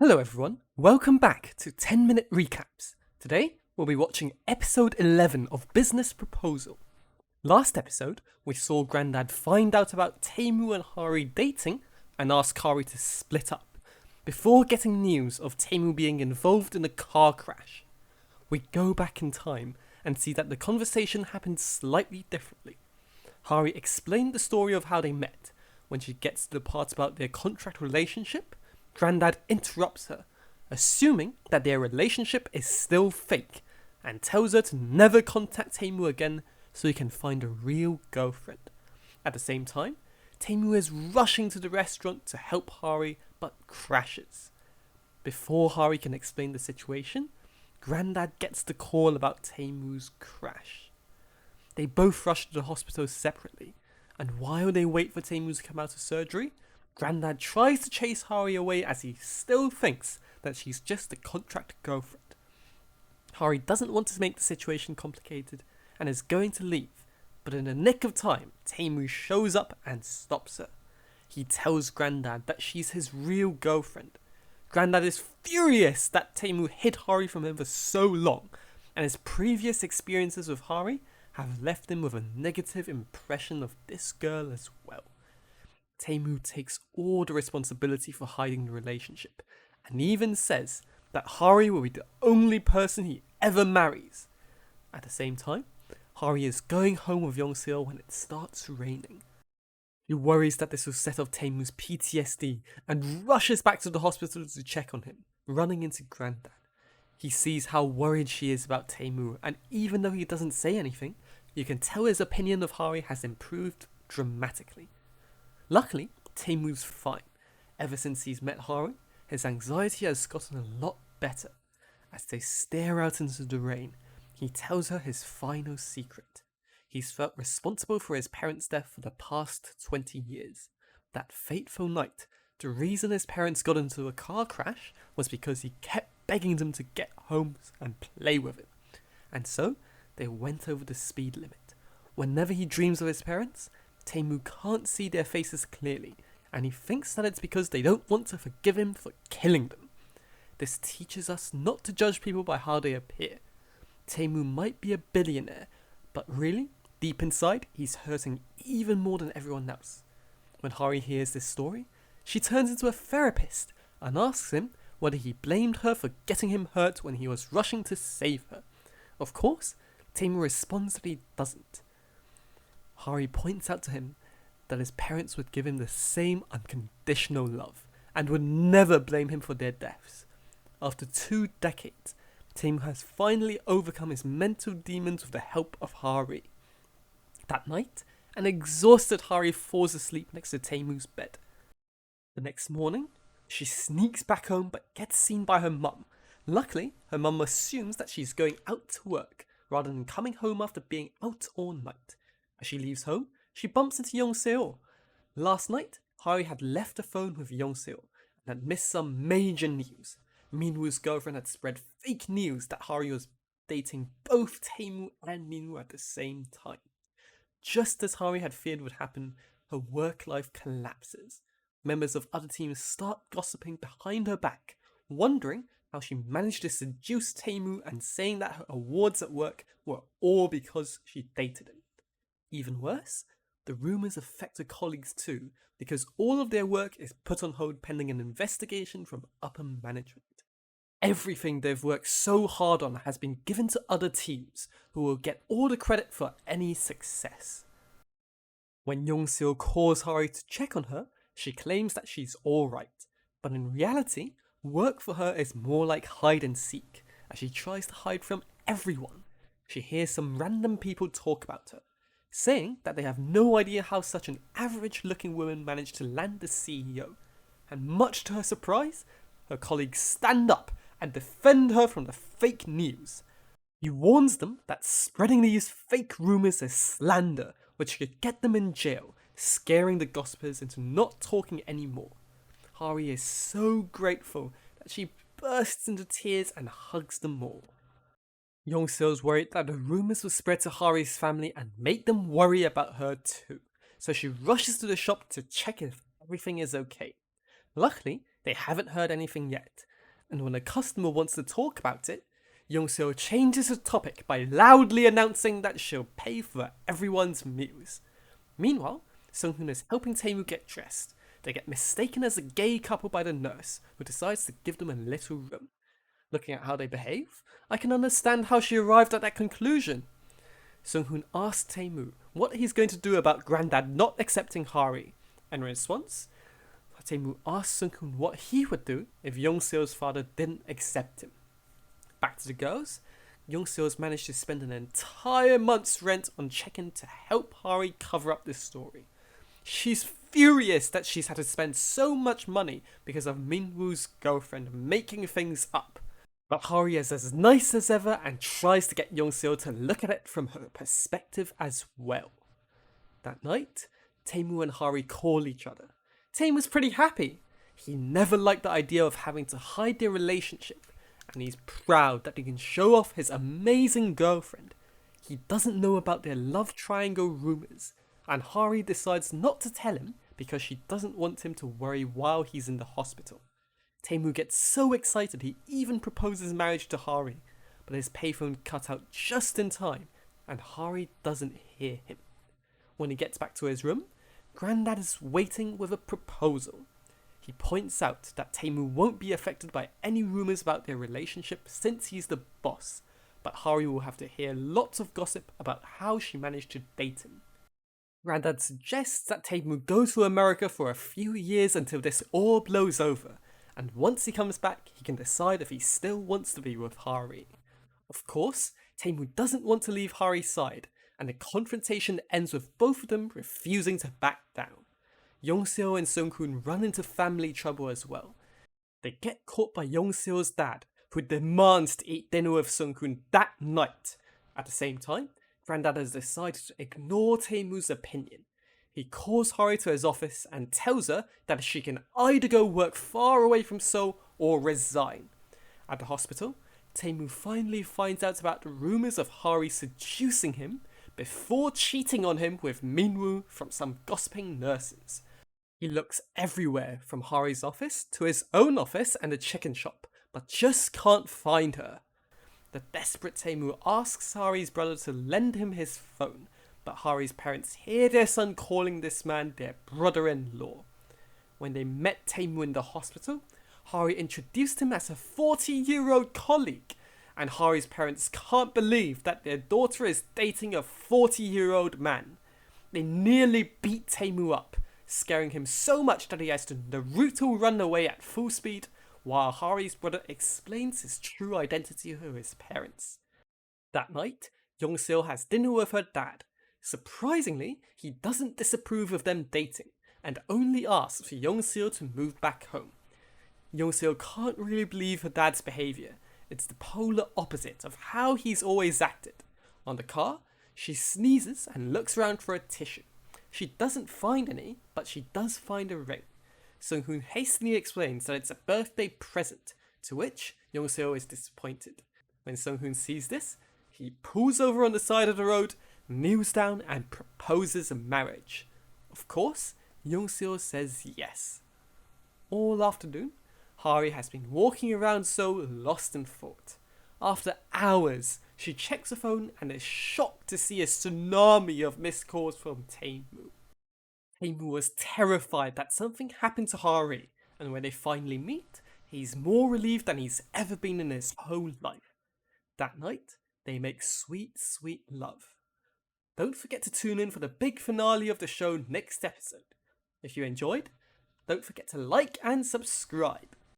Hello everyone, welcome back to 10-minute recaps. Today we'll be watching episode 11 of Business Proposal. Last episode, we saw Grandad find out about Taemu and Hari dating and ask Hari to split up, before getting news of Taemu being involved in a car crash. We go back in time and see that the conversation happened slightly differently. Hari explained the story of how they met. When she gets to the part about their contract relationship, Grandad interrupts her, assuming that their relationship is still fake, and tells her to never contact Taemu again so he can find a real girlfriend. At the same time, Taemu is rushing to the restaurant to help Hari but crashes. Before Hari can explain the situation, Grandad gets the call about Taemu's crash. They both rush to the hospital separately, and while they wait for Taemu to come out of surgery, Grandad tries to chase Hari away as he still thinks that she's just a contract girlfriend. Hari doesn't want to make the situation complicated and is going to leave, but in the nick of time, Taemu shows up and stops her. He tells Grandad that she's his real girlfriend. Grandad is furious that Taemu hid Hari from him for so long, and his previous experiences with Hari have left him with a negative impression of this girl as well. Taemu takes all the responsibility for hiding the relationship, and even says that Hari will be the only person he ever marries. At the same time, Hari is going home with Young-seo when it starts raining. He worries that this will set off Taemu's PTSD and rushes back to the hospital to check on him, running into Grandad. He sees how worried she is about Taemu, and even though he doesn't say anything, you can tell his opinion of Hari has improved dramatically. Luckily, Taemu's fine. Ever since he's met Hari, his anxiety has gotten a lot better. As they stare out into the rain, he tells her his final secret. He's felt responsible for his parents' death for the past 20 years. That fateful night, the reason his parents got into a car crash was because he kept begging them to get home and play with him. And so, they went over the speed limit. Whenever he dreams of his parents, Taemu can't see their faces clearly, and he thinks that it's because they don't want to forgive him for killing them. This teaches us not to judge people by how they appear. Taemu might be a billionaire, but really, deep inside, he's hurting even more than everyone else. When Hari hears this story, she turns into a therapist and asks him whether he blamed her for getting him hurt when he was rushing to save her. Of course, Taemu responds that he doesn't. Hari points out to him that his parents would give him the same unconditional love and would never blame him for their deaths. After 2 decades, Taemu has finally overcome his mental demons with the help of Hari. That night, an exhausted Hari falls asleep next to Taemu's bed. The next morning, she sneaks back home but gets seen by her mum. Luckily, her mum assumes that she's going out to work rather than coming home after being out all night. As she leaves home, she bumps into Young-seo. Last night, Hari had left the phone with Young-seo and had missed some major news. Min-woo's girlfriend had spread fake news that Hari was dating both Taemu and Min-woo at the same time. Just as Hari had feared would happen, her work life collapses. Members of other teams start gossiping behind her back, wondering how she managed to seduce Taemu and saying that her awards at work were all because she dated him. Even worse, the rumours affect her colleagues too, because all of their work is put on hold pending an investigation from upper management. Everything they've worked so hard on has been given to other teams, who will get all the credit for any success. When Young-seo calls Hari to check on her, she claims that she's alright, but in reality, work for her is more like hide and seek, as she tries to hide from everyone. She hears some random people talk about her, saying that they have no idea how such an average-looking woman managed to land the CEO, and much to her surprise, her colleagues stand up and defend her from the fake news. He warns them that spreading these fake rumours is slander, which could get them in jail, scaring the gossipers into not talking anymore. Hari is so grateful that she bursts into tears and hugs them all. Young-seo's worried that the rumours will spread to Hari's family and make them worry about her too, so she rushes to the shop to check if everything is okay. Luckily, they They haven't heard anything yet, and when a customer wants to talk about it, Young-seo changes the topic by loudly announcing that she'll pay for everyone's meals. Meanwhile, Sung-hoon is helping Tae-moo get dressed. They get mistaken as a gay couple by the nurse, who decides to give them a little room. Looking at how they behave, I can understand how she arrived at that conclusion. Sung-hoon asks Tae-moo what he's going to do about Granddad not accepting Hari, and in response, Tae-moo asks Sung-hoon what he would do if Young-seo's father didn't accept him. Back to the girls, Young-seo's managed to spend an entire month's rent on check-in to help Hari cover up this story. She's furious that she's had to spend so much money because of Min-woo's girlfriend making things up. But Hari is as nice as ever and tries to get Young-seo to look at it from her perspective as well. That night, Tae-moo and Hari call each other. Tae-moo's pretty happy. He never liked the idea of having to hide their relationship, and he's proud that he can show off his amazing girlfriend. He doesn't know about their love triangle rumours, and Hari decides not to tell him because she doesn't want him to worry while he's in the hospital. Tae-moo gets so excited he even proposes marriage to Hari, but his payphone cut out just in time, and Hari doesn't hear him. When he gets back to his room, Granddad is waiting with a proposal. He points out that Tae-moo won't be affected by any rumours about their relationship since he's the boss, but Hari will have to hear lots of gossip about how she managed to date him. Granddad suggests that Tae-moo go to America for a few years until this all blows over, and once he comes back, he can decide if he still wants to be with Hari. Of course, Tae-moo doesn't want to leave Hari's side, and the confrontation ends with both of them refusing to back down. Young-seo and Sung-hoon run into family trouble as well. They get caught by Young-seo's dad, who demands to eat dinner with Sung-hoon that night. At the same time, Granddad has decided to ignore Tae-moo's opinion. He calls Hari to his office and tells her that she can either go work far away from Seoul or resign. At the hospital, Tae-moo finally finds out about the rumours of Hari seducing him before cheating on him with Min-woo from some gossiping nurses. He looks everywhere from Hari's office to his own office and the chicken shop, but just can't find her. The desperate Tae-moo asks Hari's brother to lend him his phone, but Hari's parents hear their son calling this man their brother-in-law. When they met Tae-moo in the hospital, Hari introduced him as a 40-year-old colleague, and Hari's parents can't believe that their daughter is dating a 40-year-old man. They nearly beat Tae-moo up, scaring him so much that he has to Naruto run away at full speed, while Hari's brother explains his true identity to his parents. That night, Young-seo has dinner with her dad. Surprisingly, he doesn't disapprove of them dating, and only asks for Young-seo to move back home. Young-seo can't really believe her dad's behaviour. It's the polar opposite of how he's always acted. On the car, she sneezes and looks around for a tissue. She doesn't find any, but she does find a ring. Sung-hoon hastily explains that it's a birthday present, to which Young-seo is disappointed. When Sung-hoon sees this, he pulls over on the side of the road, kneels down and proposes marriage. Of course, Young-seo says yes. All afternoon, Hari has been walking around Seoul lost in thought. After hours, she checks her phone and is shocked to see a tsunami of missed calls from Tae-moo. Tae-moo was terrified that something happened to Hari, and when they finally meet, he's more relieved than he's ever been in his whole life. That night, they make sweet, sweet love. Don't forget to tune in for the big finale of the show next episode. If you enjoyed, don't forget to like and subscribe.